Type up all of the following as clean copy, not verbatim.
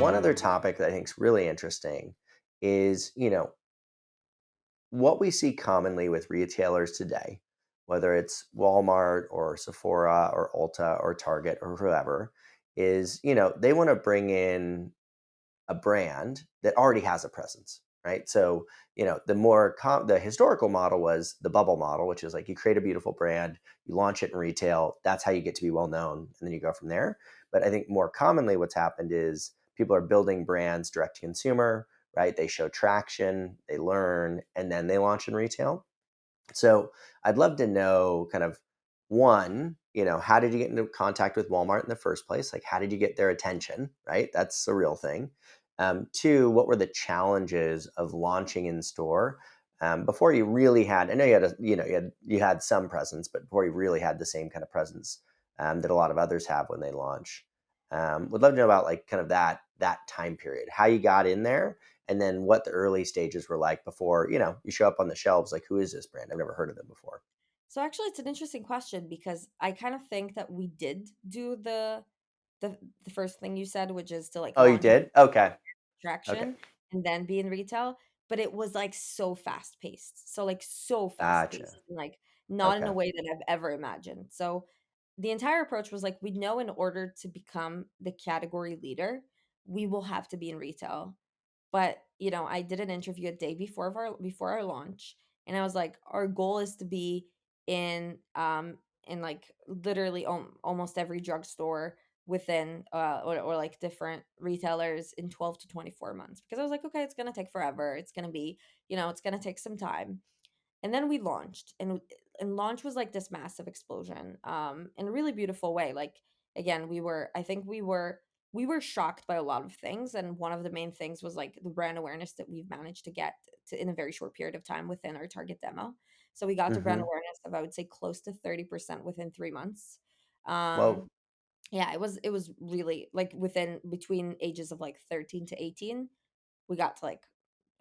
one other topic that I think is really interesting is, what we see commonly with retailers today, whether it's Walmart or Sephora or Ulta or Target or whoever, is, they want to bring in a brand that already has a presence, right? So, the historical model was the bubble model, which is like you create a beautiful brand, you launch it in retail, that's how you get to be well known, and then you go from there. But I think more commonly what's happened is people are building brands direct to consumer, right? They show traction, they learn, and then they launch in retail. So I'd love to know kind of one, how did you get into contact with Walmart in the first place? Like, how did you get their attention? Right? That's a real thing. Two, what were the challenges of launching in store before you really had? I know you had you had some presence, but before you really had the same kind of presence that a lot of others have when they launch. Would love to know about like kind of that time period, how you got in there, and then what the early stages were like before you show up on the shelves. Like, who is this brand? I've never heard of them before. So actually, it's an interesting question because I kind of think that we did do the first thing you said, which is to like Oh, you launch did? Okay. Okay. traction and then be in retail, but it was like so fast paced. So like so fast Gotcha. paced and like not in a Okay. way that I've ever imagined. So the entire approach was like we know in order to become the category leader, we will have to be in retail. But, I did an interview a day before our launch, and I was like, our goal is to be in like literally almost every drugstore within or like different retailers in 12 to 24 months because I was like, okay, it's going to take forever. It's going to be, it's going to take some time. And then we launched and launch was like this massive explosion in a really beautiful way. Like again, we were shocked by a lot of things, and one of the main things was like the brand awareness that we've managed to get to in a very short period of time within our target demo. So we got to brand Hmm. awareness of, I would say, close to 30% within 3 months. um Whoa. yeah, it was really like within between ages of like 13 to 18, we got to like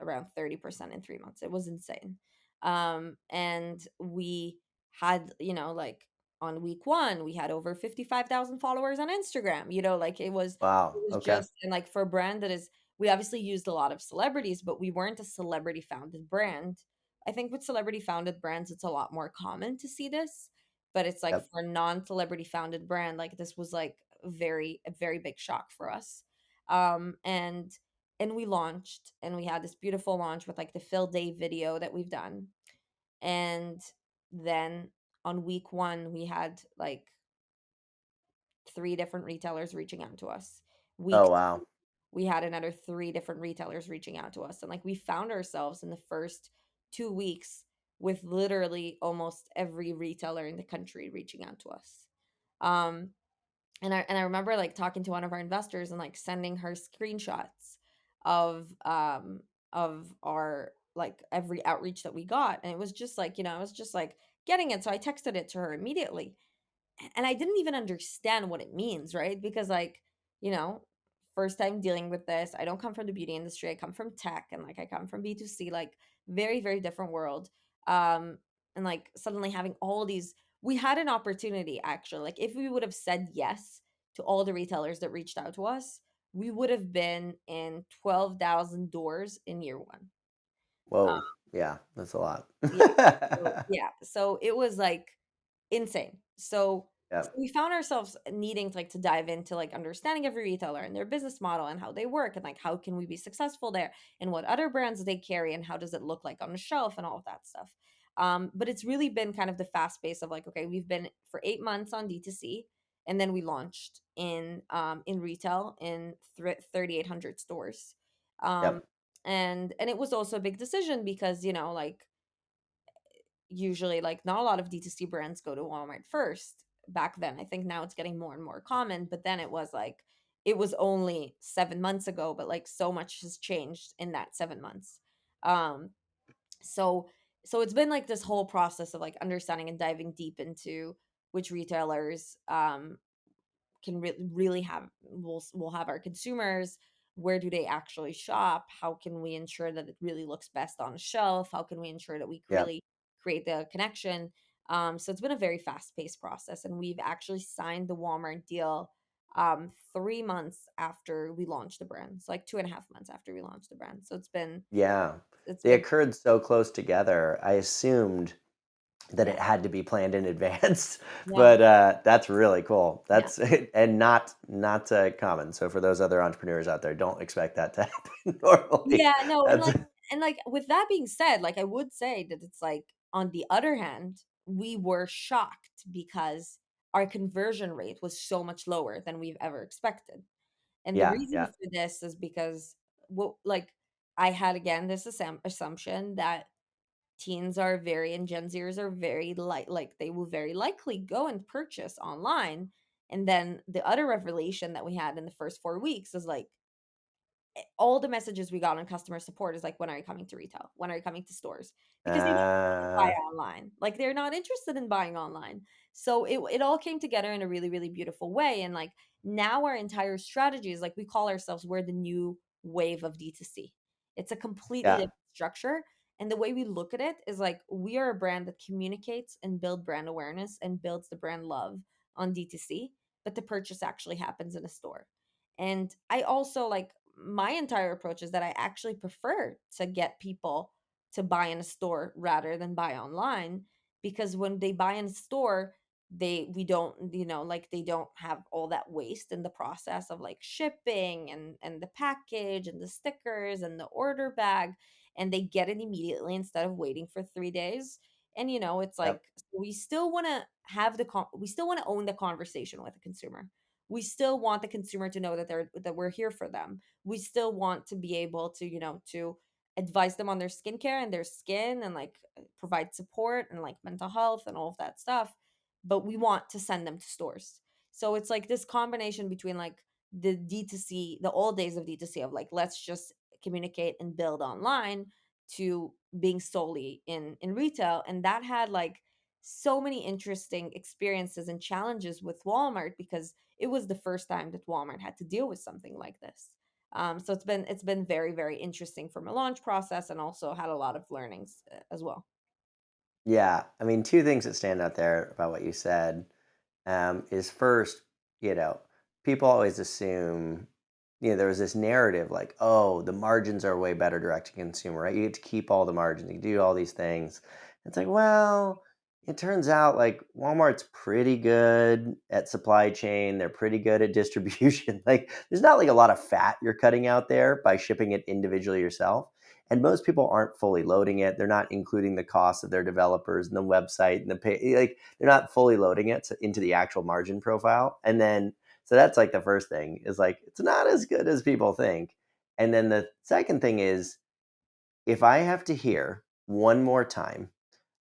around 30% in 3 months. It was insane. And we had, like on week one, we had over 55,000 followers on Instagram. Like it Wow. was Okay. just, and like for a brand that is, we obviously used a lot of celebrities, but we weren't a celebrity founded brand. I think with celebrity founded brands, it's a lot more common to see this, but it's like Yep. for a non celebrity founded brand, like this was like a very big shock for us. And we launched and we had this beautiful launch with like the Phil Day video that we've done. And then on week one, we had like three different retailers reaching out to us. Oh, Week wow. two, we had another three different retailers reaching out to us. And like we found ourselves in the first 2 weeks with literally almost every retailer in the country reaching out to us. Um, and I remember like talking to one of our investors and like sending her screenshots of our like every outreach that we got, and it was just like, I was just like getting it, so I texted it to her immediately. And I didn't even understand what it means, right? Because like, you know, first time dealing with this. I don't come from the beauty industry. I come from tech, and like I come from B2C, like very, very different world. Um and like suddenly having all these, we had an opportunity actually. Like if we would have said yes to all the retailers that reached out to us, we would have been in 12,000 doors in year 1. Whoa. Yeah, that's a lot. Yeah. So it was like insane. So Yep. we found ourselves needing to like to dive into like understanding every retailer and their business model and how they work and like how can we be successful there and what other brands they carry and how does it look like on the shelf and all of that stuff. But it's really been kind of the fast pace of like, okay, we've been for 8 months on D2C, and then we launched in retail in 3,800 stores. Um Yep. and it was also a big decision because, like usually like not a lot of D2C brands go to Walmart first back then. I think now it's getting more and more common, but then it was like it was only 7 months ago, but like so much has changed in that 7 months. Um so so it's been like this whole process of like understanding and diving deep into which retailers can really have, we'll have our consumers, where do they actually shop, how can we ensure that it really looks best on a shelf, how can we ensure that we Yep. really create the connection. So it's been a very fast paced process, and we've actually signed the Walmart deal 3 months after we launched the brand. It's like 2.5 months after we launched the brand. So Yeah. it's They been occurred so close together. I assumed that yeah, it had to be planned in advance, no, but, that's really cool. yeah. That's and not common. So for those other entrepreneurs out there, don't expect that to happen normally. Yeah, no, That's and, like, with that being said, like, I would say that it's, like, on the other hand, we were shocked because our conversion rate was so much lower than we've ever expected, and the yeah, reason yeah. for this is because, well, like, I had, again, this assumption that teens are very and Gen Zers are very like, they will very likely go and purchase online, and then the other revelation that we had in the first 4 weeks is, like, all the messages we got on customer support is like, "When are you coming to retail? When are you coming to stores?" Because they don't wanna buy Uh, online. Like, they're not interested in buying online. So it all came together in a really, really beautiful way, and, like, now our entire strategy is, like, we call ourselves we're the new wave of D2C. It's a completely yeah, different structure, and the way we look at it is, like, we are a brand that communicates and build brand awareness and builds the brand love on D2C, but the purchase actually happens in a store. And I also like my entire approach is that I actually prefer to get people to buy in a store rather than buy online, because when they buy in a store, we don't, like, they don't have all that waste in the process of like shipping and the package and the stickers and the order bag, and they get it immediately instead of waiting for 3 days. And it's yep, like, we still want to have we still want to own the conversation with the consumer. We still want the consumer to know that we're here for them. We still want to be able to, to advise them on their skincare and their skin, and like provide support and like mental health and all of that stuff. But we want to send them to stores. So it's like this combination between like the D2C, the old days of D2C of like, let's just communicate and build online, to being solely in retail. And that had like so many interesting experiences and challenges with Walmart, because it was the first time that Walmart had to deal with something like this. So it's been very, very interesting from a launch process, and also had a lot of learnings as well. yeah. I mean, 2 things that stand out there about what you said. Is first, you know, people always assume, there was this narrative like, oh, the margins are way better direct to consumer, right? You get to keep all the margins, you do all these things. It's like, well, it turns out like Walmart's pretty good at supply chain, they're pretty good at distribution. Like, there's not like a lot of fat you're cutting out there by shipping it individually yourself. And most people aren't fully loading it. They're not including the cost of their developers and the website and the pay. Like, they're not fully loading it into the actual margin profile. And then, so that's like the first thing is like, it's not as good as people think. And then the second thing is, if I have to hear one more time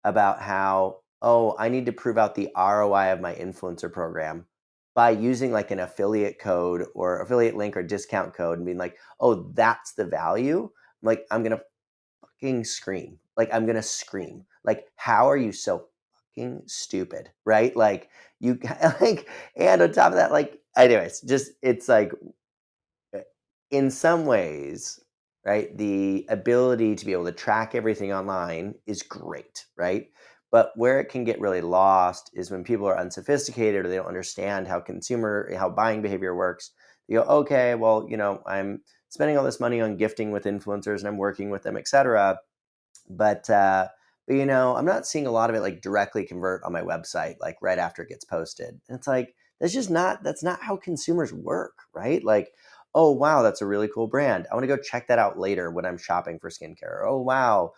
about how, oh, I need to prove out the ROI of my influencer program by using like an affiliate code or affiliate link or discount code and being like, oh, that's the value. Like, I'm going to fucking scream. Like, I'm gonna scream. Like, how are you so fucking stupid, right? Like, you like, and on top of that, like, anyways, just it's like, uh, in some ways, right? The ability to be able to track everything online is great, right? But where it can get really lost is when people are unsophisticated or they don't understand how buying behavior works. You go, okay, well, I'm spending all this money on gifting with influencers and I'm working with them, etc. But I'm not seeing a lot of it like directly convert on my website, like right after it gets posted. And it's like, that's not how consumers work, right? Like, oh wow, that's a really cool brand. I want to go check that out later when I'm shopping for skincare. Oh wow,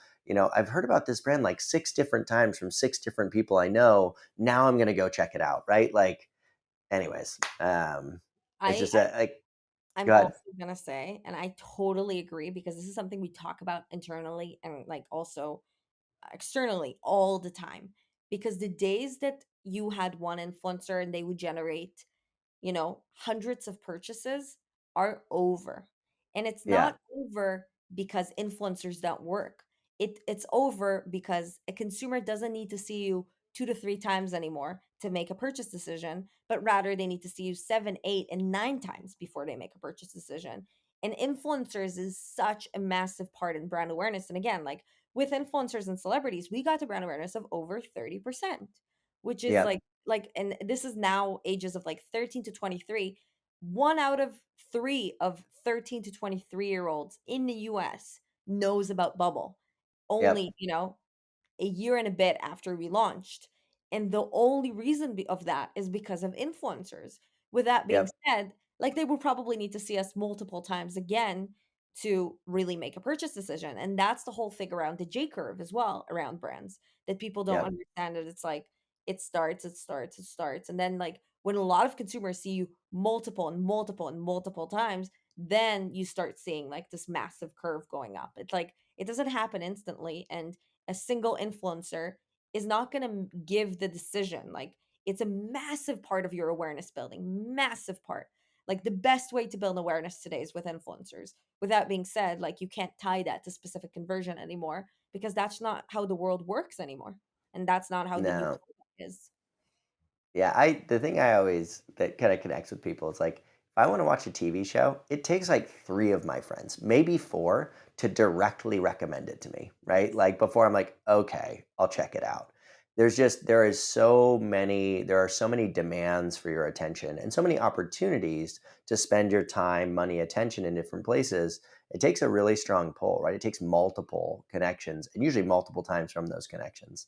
I've heard about this brand like 6 different times from 6 different people I know. Now I'm gonna go check it out, right? Like, anyways, it's I, just I like, I'm go ahead. also gonna say, and I totally agree, because this is something we talk about internally and like also externally all the time. Because the days that you had one influencer and they would generate, hundreds of purchases, are over. And it's Yeah, not over because influencers don't work. It's over because a consumer doesn't need to see you 2 to 3 times anymore to make a purchase decision, but rather they need to see you 7, 8, and 9 times before they make a purchase decision. And influencers is such a massive part in brand awareness. And again, like with influencers and celebrities, we got to brand awareness of over 30%, which is yeah, like, and this is now ages of like 13 to 23. 1 out of 3 of 13 to 23-year-olds in the US knows about Bubble. Yep. Only, a year and a bit after we launched. And the only reason of that is because of influencers. With that being Yep. said, like they would probably need to see us multiple times again to really make a purchase decision. And that's the whole thing around the J curve as well around brands that people don't Yep. understand that it's like it starts, it starts, it starts. And then like when a lot of consumers see you multiple and multiple and multiple times, then you start seeing like this massive curve going up. It's like it doesn't happen instantly. And a single influencer is not going to give the decision. Like it's a massive part of your awareness building, massive part. Like the best way to build awareness today is with influencers. With that being said, like you can't tie that to specific conversion anymore because that's not how the world works anymore. And that's not how the new No. content is. Yeah, the thing I always that kind of connects with people is like if I want to watch a TV show, it takes like 3 of my friends, maybe 4, to directly recommend it to me, right? Like before I'm like, "Okay, I'll check it out." There are so many demands for your attention and so many opportunities to spend your time, money, attention in different places. It takes a really strong pull, right? It takes multiple connections and usually multiple times from those connections.